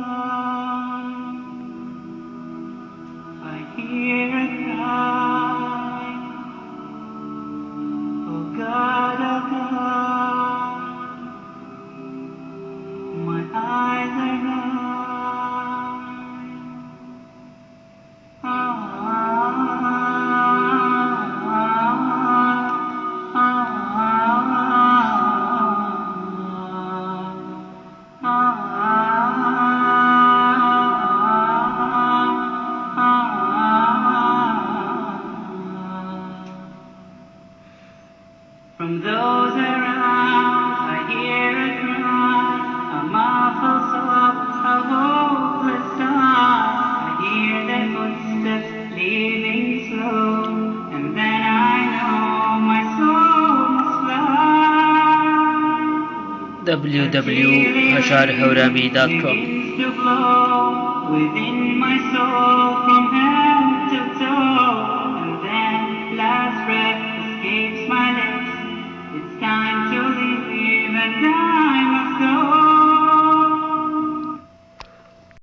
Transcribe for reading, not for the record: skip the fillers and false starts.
I hear a cry, oh God, my eyes are from those around, I hear a cry, a muffled sob, a hopeless sigh. I hear their footsteps leaving slow, and then I know my soul must fly. www.hasharhaurami.com begins to flow within my soul from head to toe, and then last breath escapes my lips. It's time to live and die.